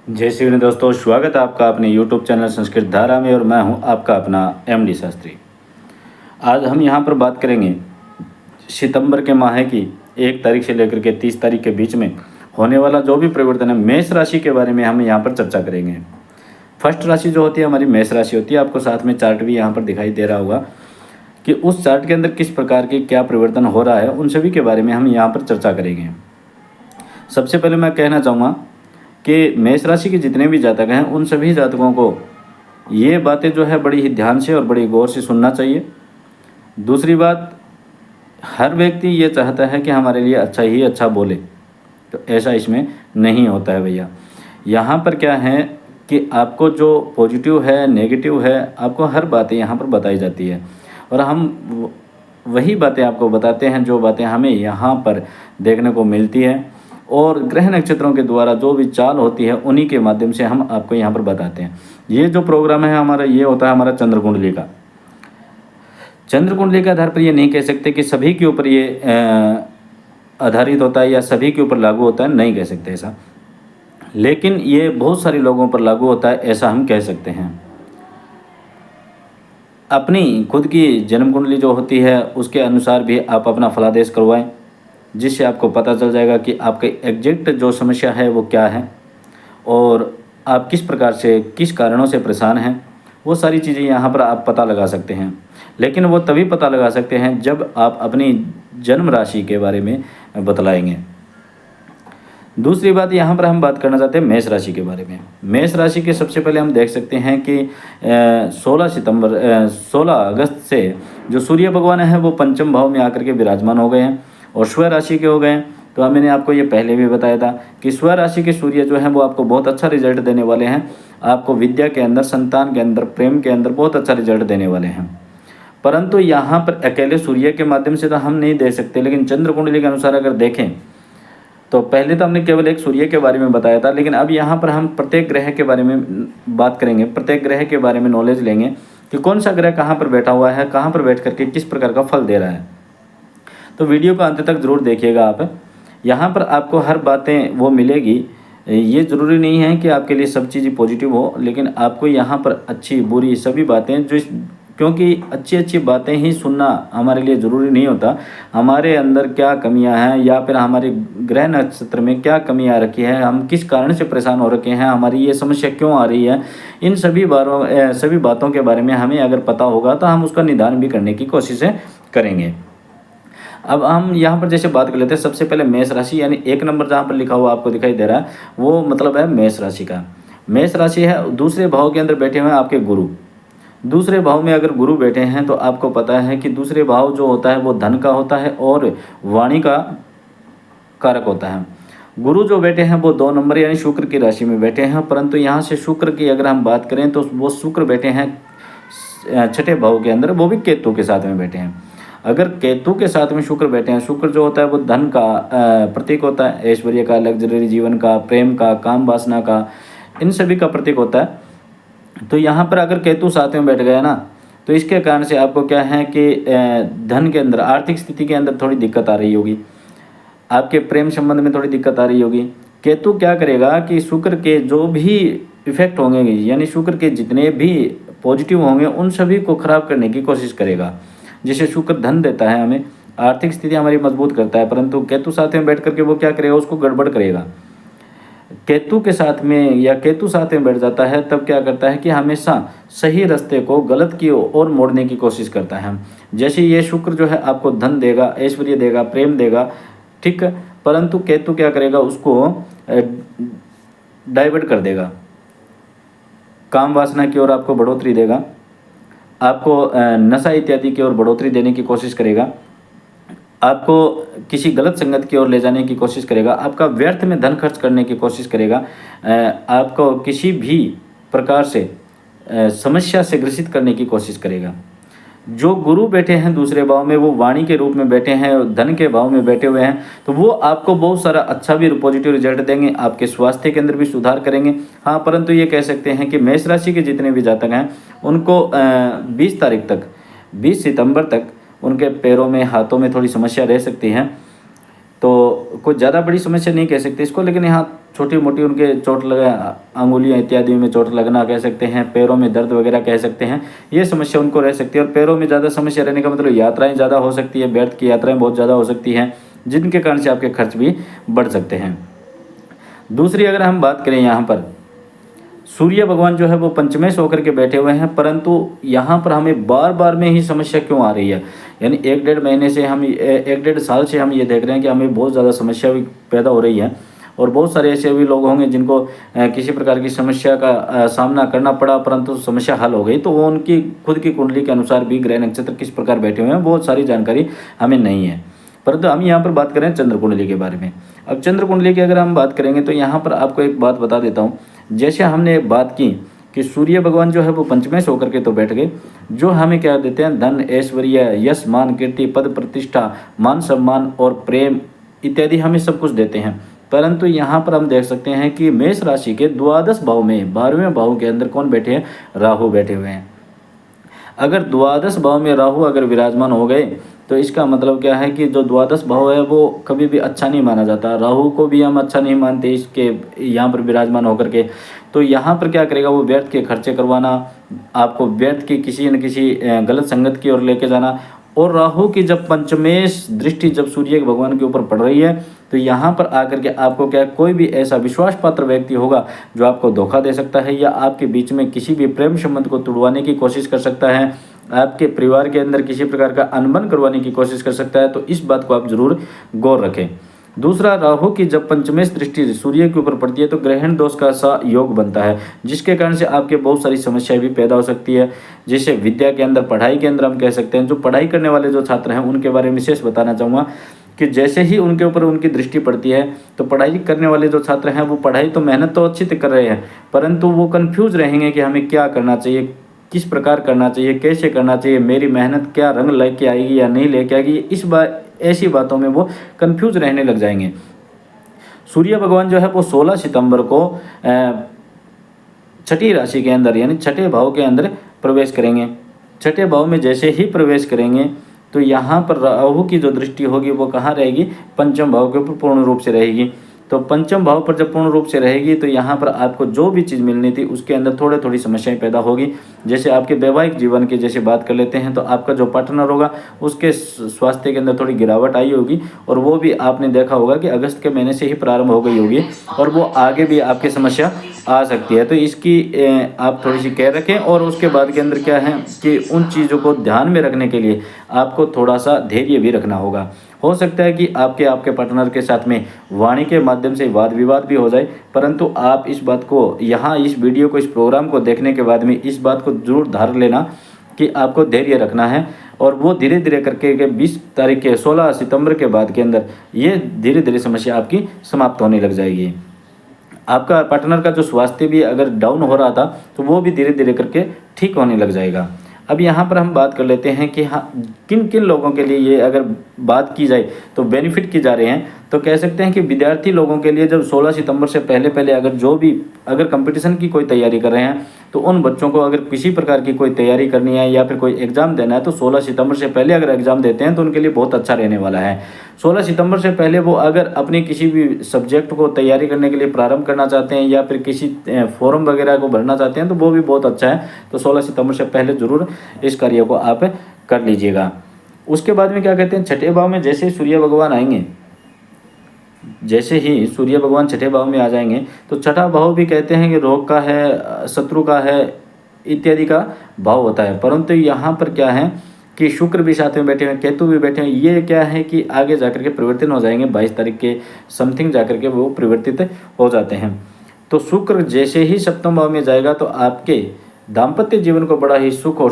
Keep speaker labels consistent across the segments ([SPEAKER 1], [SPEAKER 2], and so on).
[SPEAKER 1] जय श्री गणेश दोस्तों, स्वागत है आपका अपने YouTube चैनल संस्कृत धारा में और मैं हूं आपका अपना MD शास्त्री। आज हम यहां पर बात करेंगे सितंबर के माह की 1 तारीख से लेकर के 30 तारीख के बीच में होने वाला जो भी परिवर्तन है मेष राशि के बारे में हम यहां पर चर्चा करेंगे। फर्स्ट राशि जो होती है हमारी मेष राशि होती है। आपको साथ में चार्ट भी यहाँ पर दिखाई दे रहा होगा कि उस चार्ट के अंदर किस प्रकार के क्या परिवर्तन हो रहा है, उन सभी के बारे में हम यहाँ पर चर्चा करेंगे। सबसे पहले मैं कहना चाहूँगा कि मेष राशि के जितने भी जातक हैं उन सभी जातकों को ये बातें जो है बड़ी ही ध्यान से और बड़ी गौर से सुनना चाहिए। दूसरी बात, हर व्यक्ति ये चाहता है कि हमारे लिए अच्छा ही अच्छा बोले, तो ऐसा इसमें नहीं होता है भैया। यहाँ पर क्या है कि आपको जो पॉजिटिव है नेगेटिव है आपको हर बातें यहाँ पर बताई जाती है और हम वही बातें आपको बताते हैं जो बातें हमें यहाँ पर देखने को मिलती है और ग्रह नक्षत्रों के द्वारा जो भी चाल होती है उन्हीं के माध्यम से हम आपको यहाँ पर बताते हैं। ये जो प्रोग्राम है हमारा ये होता है हमारा चंद्र कुंडली का। चंद्र कुंडली के आधार पर ये नहीं कह सकते कि सभी के ऊपर ये आधारित होता है या सभी के ऊपर लागू होता है, नहीं कह सकते ऐसा, लेकिन ये बहुत सारे लोगों पर लागू होता है ऐसा हम कह सकते हैं। अपनी खुद की जन्म कुंडली जो होती है उसके अनुसार भी आप अपना फलादेश करवाएं, जिससे आपको पता चल जाएगा कि आपके एग्जैक्ट जो समस्या है वो क्या है और आप किस प्रकार से किस कारणों से परेशान हैं। वो सारी चीज़ें यहाँ पर आप पता लगा सकते हैं, लेकिन वो तभी पता लगा सकते हैं जब आप अपनी जन्म राशि के बारे में बतलाएंगे। दूसरी बात, यहाँ पर हम बात करना चाहते हैं मेष राशि के बारे में। मेष राशि के सबसे पहले हम देख सकते हैं कि 16 अगस्त से जो सूर्य भगवान है वो पंचम भाव में आकर के विराजमान हो गए हैं और स्व राशि के हो गए हैं। तो मैंने आपको ये पहले भी बताया था कि स्व राशि के सूर्य जो है वो आपको बहुत अच्छा रिजल्ट देने वाले हैं। आपको विद्या के अंदर, संतान के अंदर, प्रेम के अंदर बहुत अच्छा रिजल्ट देने वाले हैं। परंतु यहाँ पर अकेले सूर्य के माध्यम से तो हम नहीं दे सकते, लेकिन चंद्र कुंडली के अनुसार अगर देखें तो पहले तो हमने केवल एक सूर्य के बारे में बताया था, लेकिन अब यहाँ पर हम प्रत्येक ग्रह के बारे में बात करेंगे। प्रत्येक ग्रह के बारे में नॉलेज लेंगे कि कौन सा ग्रह कहाँ पर बैठा हुआ है, कहाँ पर बैठ करके किस प्रकार का फल दे रहा है। तो वीडियो को अंत तक ज़रूर देखिएगा आप। यहाँ पर आपको हर बातें वो मिलेगी। ये ज़रूरी नहीं है कि आपके लिए सब चीज़ पॉजिटिव हो, लेकिन आपको यहाँ पर अच्छी बुरी सभी बातें जो क्योंकि अच्छी बातें ही सुनना हमारे लिए ज़रूरी नहीं होता। हमारे अंदर क्या कमियां हैं या फिर हमारे ग्रह नक्षत्र में क्या कमी आ रखी है, हम किस कारण से परेशान हो रखे हैं, हमारी ये समस्या क्यों आ रही है, इन सभी बातों के बारे में हमें अगर पता होगा तो हम उसका निदान भी करने की कोशिश करेंगे। अब हम यहाँ पर जैसे बात कर लेते हैं, सबसे पहले मेष राशि यानी 1 नंबर जहाँ पर लिखा हुआ आपको दिखाई दे रहा है वो मतलब है मेष राशि का। मेष राशि है, दूसरे भाव के अंदर बैठे हुए हैं आपके गुरु। दूसरे भाव में अगर गुरु बैठे हैं तो आपको पता है कि दूसरे भाव जो होता है वो धन का होता है और वाणी का कारक होता है। गुरु जो बैठे हैं वो 2 नंबर यानी शुक्र की राशि में बैठे हैं, परंतु यहाँ से शुक्र की अगर हम बात करें तो वो शुक्र बैठे हैं 6ठे भाव के अंदर, वो भी केतु के साथ में बैठे हैं। अगर केतु के साथ में शुक्र बैठे हैं, शुक्र जो होता है वो धन का प्रतीक होता है, ऐश्वर्य का, लग्जरी जीवन का, प्रेम का, काम वासना का, इन सभी का प्रतीक होता है। तो यहाँ पर अगर केतु साथ में बैठ गया ना तो इसके कारण से आपको क्या है कि धन के अंदर, आर्थिक स्थिति के अंदर थोड़ी दिक्कत आ रही होगी, आपके प्रेम संबंध में थोड़ी दिक्कत आ रही होगी। केतु क्या करेगा कि शुक्र के जो भी इफेक्ट होंगे यानी शुक्र के जितने भी पॉजिटिव होंगे उन सभी को खराब करने की कोशिश करेगा। जैसे शुक्र धन देता है हमें, आर्थिक स्थिति हमारी मजबूत करता है, परंतु केतु साथ में बैठ करके वो क्या करेगा, उसको गड़बड़ करेगा। केतु के साथ में या केतु साथ में बैठ जाता है तब क्या करता है कि हमेशा सही रास्ते को गलत की ओर मोड़ने की कोशिश करता है। जैसे ये शुक्र जो है आपको धन देगा, ऐश्वर्य देगा, प्रेम देगा, ठीक है, परंतु केतु क्या करेगा, उसको डाइवर्ट कर देगा, काम वासना की ओर आपको बढ़ोतरी देगा, आपको नशा इत्यादि की ओर बढ़ोतरी देने की कोशिश करेगा, आपको किसी गलत संगत की ओर ले जाने की कोशिश करेगा, आपका व्यर्थ में धन खर्च करने की कोशिश करेगा, आपको किसी भी प्रकार से समस्या से ग्रसित करने की कोशिश करेगा। जो गुरु बैठे हैं दूसरे भाव में, वो वाणी के रूप में बैठे हैं, धन के भाव में बैठे हुए हैं, तो वो आपको बहुत सारा अच्छा भी पॉजिटिव रिजल्ट देंगे, आपके स्वास्थ्य के अंदर भी सुधार करेंगे। हाँ, परंतु ये कह सकते हैं कि मेष राशि के जितने भी जातक हैं उनको 20 तारीख तक, 20 सितंबर तक उनके पैरों में, हाथों में थोड़ी समस्या रह सकती है। तो कोई ज़्यादा बड़ी समस्या नहीं कह सकते इसको, लेकिन यहाँ छोटी मोटी उनके चोट लगा, अंगुलियाँ इत्यादि में चोट लगना कह सकते हैं, पैरों में दर्द वगैरह कह सकते हैं, ये समस्या उनको रह सकती है। और पैरों में ज़्यादा समस्या रहने का मतलब यात्राएं ज़्यादा हो सकती है, व्यर्थ की यात्राएं बहुत ज़्यादा हो सकती हैं, जिनके कारण से आपके खर्च भी बढ़ सकते हैं। दूसरी अगर हम बात करें, यहाँ पर सूर्य भगवान जो है वो पंचमेश होकर के बैठे हुए हैं, परंतु यहाँ पर हमें बार बार में ही समस्या क्यों आ रही है, यानी 1-1.5 महीने से हम 1-1.5 साल से हम ये देख रहे हैं कि हमें बहुत ज़्यादा समस्या भी पैदा हो रही है। और बहुत सारे ऐसे भी लोग होंगे जिनको किसी प्रकार की समस्या का सामना करना पड़ा, परंतु समस्या हल हो गई, तो वो उनकी खुद की कुंडली के अनुसार भी ग्रह नक्षत्र किस प्रकार बैठे हुए हैं बहुत सारी जानकारी हमें नहीं है। परंतु हम यहाँ पर बात करें चंद्र कुंडली के बारे में। अब चंद्र कुंडली की अगर हम बात करेंगे तो यहाँ पर आपको एक बात बता देता हूँ, जैसे हमने बात की कि सूर्य भगवान जो है वो पंचमेश होकर के तो बैठ गए, जो हमें क्या देते हैं, धन, ऐश्वर्य, यश, मान, कीर्ति, पद, प्रतिष्ठा, मान सम्मान और प्रेम इत्यादि हमें सब कुछ देते हैं। परंतु यहाँ पर हम देख सकते हैं कि मेष राशि के द्वादश भाव में 12वें भाव के अंदर कौन बैठे हैं, राहु बैठे हुए हैं। अगर द्वादश भाव में राहु अगर विराजमान हो गए तो इसका मतलब क्या है कि जो द्वादश भाव है वो कभी भी अच्छा नहीं माना जाता, राहु को भी हम अच्छा नहीं मानते इसके यहाँ पर विराजमान होकर के। तो यहाँ पर क्या करेगा, वो व्यर्थ के खर्चे करवाना, आपको व्यर्थ की किसी न किसी गलत संगत की ओर लेके जाना। और राहु की जब पंचमेश दृष्टि जब सूर्य भगवान के ऊपर पड़ रही है तो यहाँ पर आकर के आपको क्या, कोई भी ऐसा विश्वास पात्र व्यक्ति होगा जो आपको धोखा दे सकता है, या आपके बीच में किसी भी प्रेम संबंध को तोड़वाने की कोशिश कर सकता है, आपके परिवार के अंदर किसी प्रकार का अनबन करवाने की कोशिश कर सकता है। तो इस बात को आप जरूर गौर रखें। दूसरा, राहु की जब पंचमेश दृष्टि सूर्य के ऊपर पड़ती है तो ग्रहण दोष का सा योग बनता है, जिसके कारण से आपके बहुत सारी समस्याएं भी पैदा हो सकती है। जैसे विद्या के अंदर, पढ़ाई के अंदर हम कह सकते हैं, जो पढ़ाई करने वाले जो छात्र हैं उनके बारे में विशेष बताना चाहूँगा कि जैसे ही उनके ऊपर उनकी दृष्टि पड़ती है तो पढ़ाई करने वाले जो छात्र हैं वो पढ़ाई तो मेहनत तो अच्छी कर रहे हैं, परंतु वो कन्फ्यूज रहेंगे कि हमें क्या करना चाहिए, किस प्रकार करना चाहिए, कैसे करना चाहिए, मेरी मेहनत क्या रंग लेके आएगी या नहीं लेके आएगी, इस बार ऐसी बातों में वो कंफ्यूज रहने लग जाएंगे। सूर्य भगवान जो है वो 16 सितंबर को छठी राशि के अंदर यानी छठे भाव के अंदर प्रवेश करेंगे। छठे भाव में जैसे ही प्रवेश करेंगे तो यहाँ पर राहु की जो दृष्टि होगी वो कहाँ रहेगी, पंचम भाव के ऊपर पूर्ण रूप से रहेगी। तो पंचम भाव पर जब पूर्ण रूप से रहेगी तो यहाँ पर आपको जो भी चीज़ मिलनी थी उसके अंदर थोड़ी थोड़ी समस्याएं पैदा होगी। जैसे आपके वैवाहिक जीवन की जैसे बात कर लेते हैं तो आपका जो पार्टनर होगा उसके स्वास्थ्य के अंदर थोड़ी गिरावट आई होगी, और वो भी आपने देखा होगा कि अगस्त के महीने से ही प्रारंभ हो गई होगी, और वो आगे भी आपकी समस्या आ सकती है। तो इसकी आप थोड़ी सी केयर रखें। और उसके बाद के अंदर क्या है कि उन चीज़ों को ध्यान में रखने के लिए आपको थोड़ा सा धैर्य भी रखना होगा। हो सकता है कि आपके पार्टनर के साथ में वाणी के माध्यम से वाद विवाद भी हो जाए, परंतु आप इस बात को यहाँ इस वीडियो को, इस प्रोग्राम को देखने के बाद में इस बात को जरूर धार लेना कि आपको धैर्य रखना है, और वो धीरे धीरे करके 20 तारीख के 16 सितंबर के बाद के अंदर ये धीरे धीरे समस्या आपकी समाप्त होने लग जाएगी। आपका पार्टनर का जो स्वास्थ्य भी अगर डाउन हो रहा था तो वो भी धीरे धीरे करके ठीक होने लग जाएगा। अब यहाँ पर हम बात कर लेते हैं कि हाँ, किन किन लोगों के लिए ये अगर बात की जाए तो बेनिफिट की जा रहे हैं। तो कह सकते हैं कि विद्यार्थी लोगों के लिए जब 16 सितंबर से पहले अगर कंपटीशन की कोई तैयारी कर रहे हैं तो उन बच्चों को अगर किसी प्रकार की कोई तैयारी करनी है या फिर कोई एग्ज़ाम देना है तो 16 सितंबर से पहले अगर एग्ज़ाम देते हैं तो उनके लिए बहुत अच्छा रहने वाला है। 16 सितंबर से पहले वो अगर अपनी किसी भी सब्जेक्ट को तैयारी करने के लिए प्रारंभ करना चाहते हैं या फिर किसी फॉर्म वगैरह को भरना चाहते हैं तो वो भी बहुत अच्छा है। तो 16 सितंबर से पहले ज़रूर इस कार्य को आप कर लीजिएगा। उसके बाद में क्या कहते हैं, छठे भाव में जैसे सूर्य भगवान आएंगे, जैसे ही सूर्य भगवान छठे भाव में आ जाएंगे तो छठा भाव भी कहते हैं कि रोग का है, शत्रु का है इत्यादि का भाव होता है। परंतु यहाँ पर क्या है कि शुक्र भी साथ में बैठे हैं, केतु भी बैठे हैं, ये क्या है कि आगे जाकर के परिवर्तन हो जाएंगे, 22 तारीख के समथिंग जाकर के वो परिवर्तित हो जाते हैं। तो शुक्र जैसे ही सप्तम भाव में जाएगा तो आपके दाम्पत्य जीवन को बड़ा ही सुख और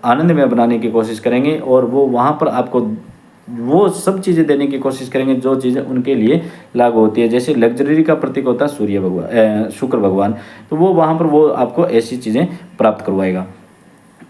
[SPEAKER 1] आनंद में बनाने की कोशिश करेंगे, और वो वहाँ पर आपको वो सब चीज़ें देने की कोशिश करेंगे जो चीज़ें उनके लिए लागू होती है। जैसे लग्जरी का प्रतीक होता है सूर्य भगवान, शुक्र भगवान, तो वो वहाँ पर वो आपको ऐसी चीज़ें प्राप्त करवाएगा।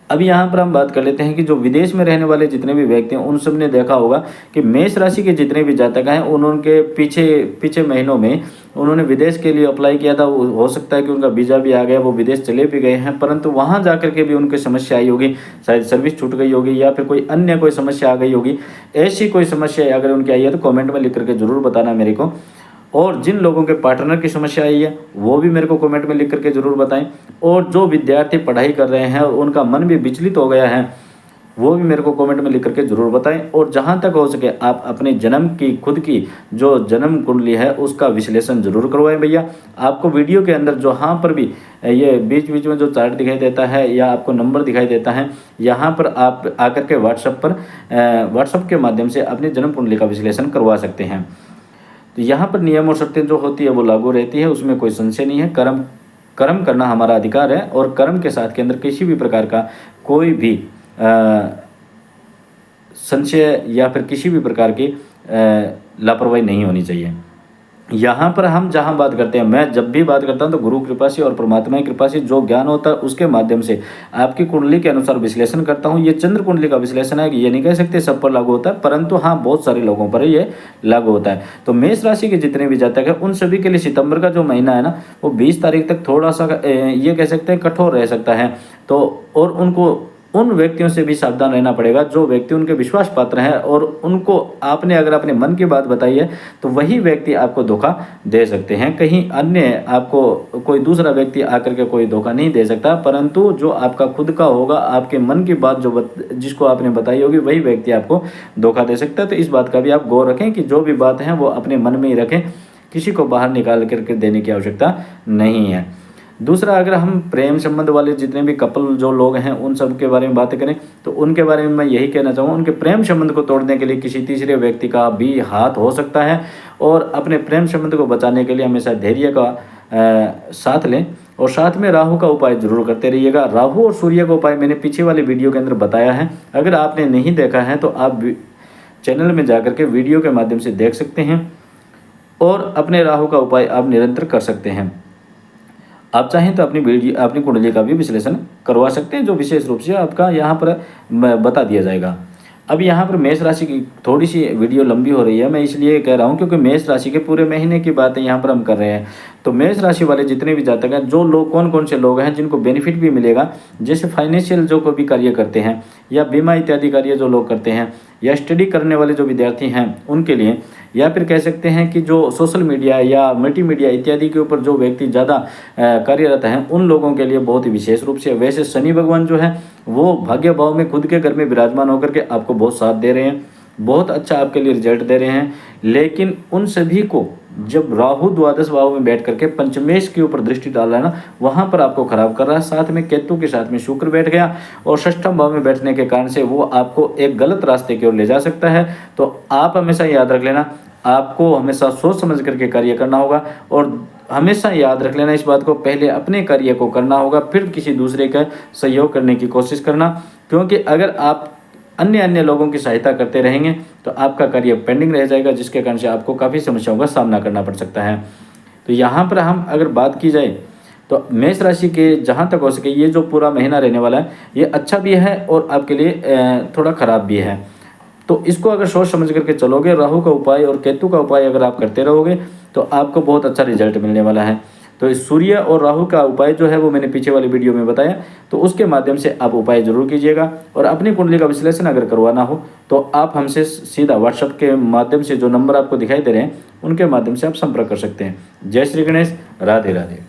[SPEAKER 1] अब यहाँ पर हम बात कर लेते हैं कि जो विदेश में रहने वाले जितने भी व्यक्ति हैं उन सब ने देखा होगा कि मेष राशि के जितने भी जातक हैं उनके पीछे महीनों में उन्होंने विदेश के लिए अप्लाई किया था, हो सकता है कि उनका वीज़ा भी आ गया, वो विदेश चले भी गए हैं, परंतु वहाँ जा कर के भी उनकी समस्या आई होगी, शायद सर्विस छूट गई होगी या फिर कोई अन्य कोई समस्या आ गई होगी। ऐसी कोई समस्या अगर उनकी आई है तो कमेंट में लिख करके ज़रूर बताना मेरे को। और जिन लोगों के पार्टनर की समस्या आई है वो भी मेरे को कमेंट में लिख करके ज़रूर बताएं। और जो विद्यार्थी पढ़ाई कर रहे हैं और उनका मन भी विचलित हो गया है वो भी मेरे को कमेंट में लिख करके ज़रूर बताएं। और जहां तक हो सके आप अपने जन्म की खुद की जो जन्म कुंडली है उसका विश्लेषण जरूर करवाएं भैया। आपको वीडियो के अंदर जहाँ पर भी ये बीच बीच में जो चार्ट दिखाई देता है या आपको नंबर दिखाई देता है, यहाँ पर आप आकर के व्हाट्सएप के माध्यम से अपनी जन्म कुंडली का विश्लेषण करवा सकते हैं। तो यहाँ पर नियम और शर्तें जो होती है वो लागू रहती है, उसमें कोई संशय नहीं है। कर्म करना हमारा अधिकार है और कर्म के साथ के अंदर किसी भी प्रकार का कोई भी संशय या फिर किसी भी प्रकार की लापरवाही नहीं होनी चाहिए। यहाँ पर हम जहाँ बात करते हैं, मैं जब भी बात करता हूँ तो गुरु कृपा से और परमात्मा की कृपा से जो ज्ञान होता है उसके माध्यम से आपकी कुंडली के अनुसार विश्लेषण करता हूँ। ये चंद्र कुंडली का विश्लेषण है, ये नहीं कह सकते सब पर लागू होता है, परंतु हाँ बहुत सारे लोगों पर ये लागू होता है। तो मेष राशि के जितने भी जातक हैं उन सभी के लिए सितंबर का जो महीना है ना वो 20 तारीख तक थोड़ा सा ये कह सकते हैं कठोर रह सकता है। तो और उनको उन व्यक्तियों से भी सावधान रहना पड़ेगा जो व्यक्ति उनके विश्वास पात्र हैं और उनको आपने अगर अपने मन की बात बताई है तो वही व्यक्ति आपको धोखा दे सकते हैं। कहीं अन्य आपको कोई दूसरा व्यक्ति आकर के कोई धोखा नहीं दे सकता, परंतु जो आपका खुद का होगा, आपके मन की बात जिसको आपने बताई होगी वही व्यक्ति आपको धोखा दे सकता है। तो इस बात का भी आप गौर रखें कि जो भी बात है वो अपने मन में ही रखें, किसी को बाहर निकाल करके देने की आवश्यकता नहीं है। दूसरा, अगर हम प्रेम संबंध वाले जितने भी कपल जो लोग हैं उन सब के बारे में बात करें तो उनके बारे में मैं यही कहना चाहूँगा, उनके प्रेम संबंध को तोड़ने के लिए किसी तीसरे व्यक्ति का भी हाथ हो सकता है। और अपने प्रेम संबंध को बचाने के लिए हमेशा धैर्य का साथ लें और साथ में राहु का उपाय जरूर करते रहिएगा। राहु और सूर्य का उपाय मैंने पीछे वाली वीडियो के अंदर बताया है, अगर आपने नहीं देखा है तो आप चैनल में जाकर के वीडियो के माध्यम से देख सकते हैं और अपने राहु का उपाय आप निरंतर कर सकते हैं। आप चाहें तो अपनी कुंडली का भी विश्लेषण करवा सकते हैं, जो विशेष रूप से आपका यहाँ पर बता दिया जाएगा। अब यहाँ पर मेष राशि की थोड़ी सी वीडियो लंबी हो रही है, मैं इसलिए कह रहा हूँ क्योंकि मेष राशि के पूरे महीने की बातें यहाँ पर हम कर रहे हैं। तो मेष राशि वाले जितने भी जातक हैं, जो लोग कौन कौन से लोग हैं जिनको बेनिफिट भी मिलेगा, जैसे फाइनेंशियल जो कोई भी कार्य करते हैं या बीमा इत्यादि कार्य जो लोग करते हैं या स्टडी करने वाले जो विद्यार्थी हैं उनके लिए, या फिर कह सकते हैं कि जो सोशल मीडिया या मल्टीमीडिया इत्यादि के ऊपर जो व्यक्ति ज़्यादा कार्यरत हैं उन लोगों के लिए बहुत ही विशेष रूप से। वैसे शनि भगवान जो है वो भाग्य भाव में खुद के घर में विराजमान होकर के आपको बहुत साथ दे रहे हैं, बहुत अच्छा आपके लिए रिजल्ट दे रहे हैं। लेकिन उन सभी को जब राहु द्वादश भाव में बैठ करके पंचमेश के ऊपर दृष्टि डाल रहा है ना, वहाँ पर आपको खराब कर रहा है। साथ में केतु के साथ में शुक्र बैठ गया और षष्ठम भाव में बैठने के कारण से वो आपको एक गलत रास्ते की ओर ले जा सकता है। तो आप हमेशा याद रख लेना, आपको हमेशा सोच समझ करके कार्य करना होगा और हमेशा याद रख लेना इस बात को, पहले अपने कार्य को करना होगा फिर किसी दूसरे का सहयोग करने की कोशिश करना। क्योंकि अगर आप अन्य लोगों की सहायता करते रहेंगे तो आपका कार्य पेंडिंग रह जाएगा, जिसके कारण से आपको काफ़ी समस्याओं का सामना करना पड़ सकता है। तो यहाँ पर हम अगर बात की जाए तो मेष राशि के जहाँ तक हो सके ये जो पूरा महीना रहने वाला है ये अच्छा भी है और आपके लिए थोड़ा ख़राब भी है। तो इसको अगर सोच समझ करके चलोगे, राहु का उपाय और केतु का उपाय अगर आप करते रहोगे तो आपको बहुत अच्छा रिजल्ट मिलने वाला है। तो इस सूर्य और राहु का उपाय जो है वो मैंने पीछे वाली वीडियो में बताया, तो उसके माध्यम से आप उपाय जरूर कीजिएगा। और अपनी कुंडली का विश्लेषण अगर करवाना हो तो आप हमसे सीधा व्हाट्सएप के माध्यम से जो नंबर आपको दिखाई दे रहे हैं उनके माध्यम से आप संपर्क कर सकते हैं। जय श्री गणेश, राधे राधे।